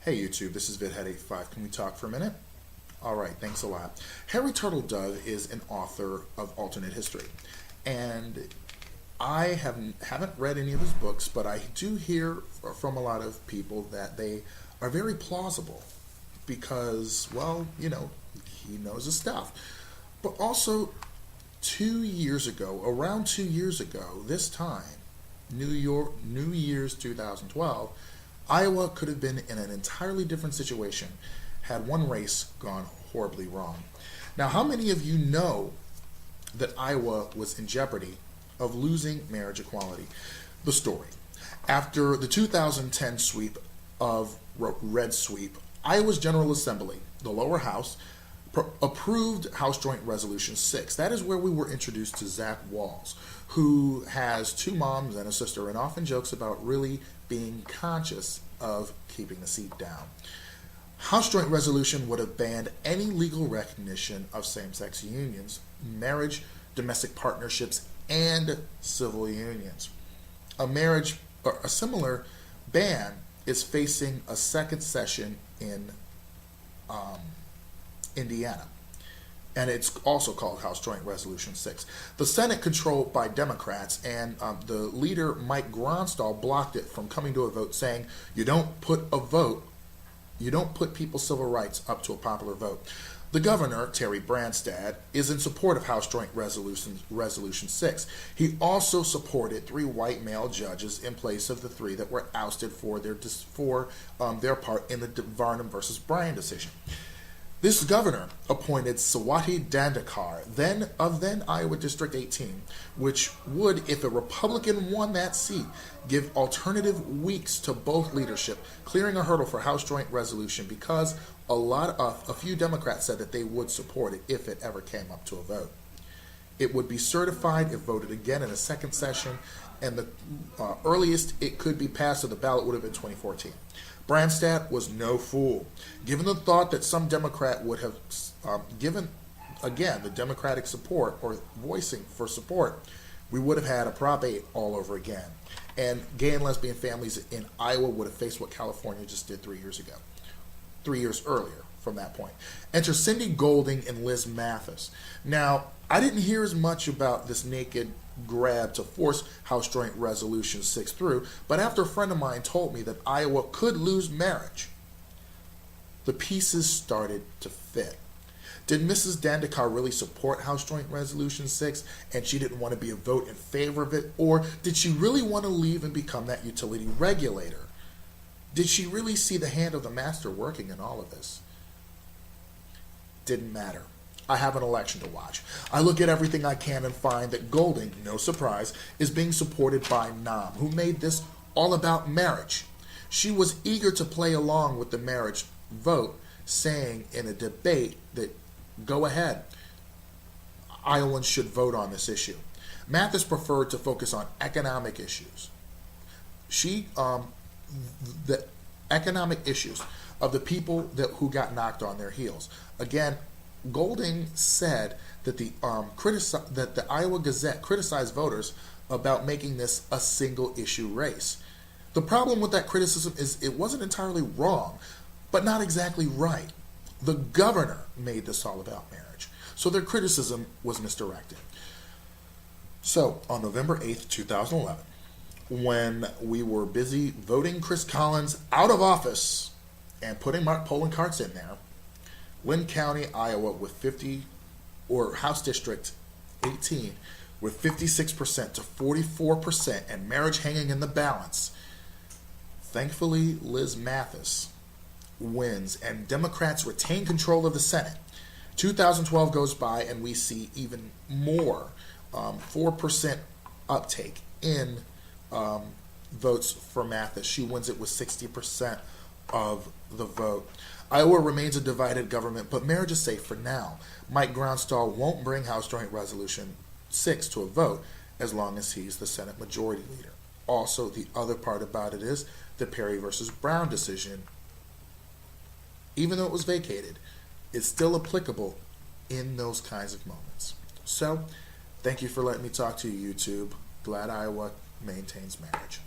Hey YouTube, this is VidHead85. Can we talk for a minute? Alright, thanks a lot. Harry Turtledove is an author of alternate history. And I haven't read any of his books, but I do hear from a lot of people that they are very plausible because, well, he knows his stuff. But also, 2 years ago, around 2 years ago, this time, New Year's 2012, Iowa could have been in an entirely different situation had one race gone horribly wrong. Now, how many of you know that Iowa was in jeopardy of losing marriage equality? The story. After the 2010 sweep of Red Sweep, Iowa's General Assembly, the lower house, approved House Joint Resolution 6. That is where we were introduced to Zach Walls, who has 2 moms and a sister and often jokes about really being conscious of keeping the seat down. House Joint Resolution would have banned any legal recognition of same-sex unions, marriage, domestic partnerships, and civil unions. A similar ban is facing a second session in Indiana, and it's also called House Joint Resolution 6. The Senate, controlled by Democrats, and the leader, Mike Gronstal, blocked it from coming to a vote, saying, you don't put people's civil rights up to a popular vote. The governor, Terry Brandstadt, is in support of House Joint Resolution 6. He also supported 3 white male judges in place of the 3 that were ousted for their part in the Varnum versus Bryan decision. This governor appointed Swati Dandekar, then Iowa District 18, which would, if a Republican won that seat, give alternative weeks to both leadership, clearing a hurdle for House Joint Resolution because a few Democrats said that they would support it if it ever came up to a vote. It would be certified if voted again in a second session, and the earliest it could be passed to the ballot would have been 2014. Brandstadt was no fool. Given the thought that some Democrat would have given, again, the Democratic support or voicing for support, we would have had a Prop 8 all over again. And gay and lesbian families in Iowa would have faced what California just did 3 years ago. 3 years earlier from that point. Enter Cindy Golding and Liz Mathis. Now, I didn't hear as much about this naked grab to force House Joint Resolution 6 through, but after a friend of mine told me that Iowa could lose marriage, the pieces started to fit. Did Mrs. Dandekar really support House Joint Resolution 6 and she didn't want to be a vote in favor of it? Or did she really want to leave and become that utility regulator? Did she really see the hand of the master working in all of this? Didn't matter. I have an election to watch. I look at everything I can and find that Golding, no surprise, is being supported by Nam, who made this all about marriage. She was eager to play along with the marriage vote, saying in a debate that, go ahead, Iowans should vote on this issue. Mathis preferred to focus on economic issues. The economic issues of the people who got knocked on their heels. Again, Golding said that the Iowa Gazette criticized voters about making this a single issue race. The problem with that criticism is it wasn't entirely wrong, but not exactly right. The governor made this all about marriage, so their criticism was misdirected. So, on November 8th, 2011, when we were busy voting Chris Collins out of office and putting polling carts in there, Lynn County, Iowa, House District 18, with 56% to 44% and marriage hanging in the balance. Thankfully, Liz Mathis wins and Democrats retain control of the Senate. 2012 goes by and we see even more 4% uptake in votes for Mathis. She wins it with 60% of the vote. Iowa remains a divided government, but marriage is safe for now. Mike Gronstal won't bring House Joint Resolution 6 to a vote as long as he's the Senate Majority Leader. Also, the other part about it is the Perry versus Brown decision, even though it was vacated, is still applicable in those kinds of moments. So, thank you for letting me talk to you, YouTube. Glad Iowa maintains marriage.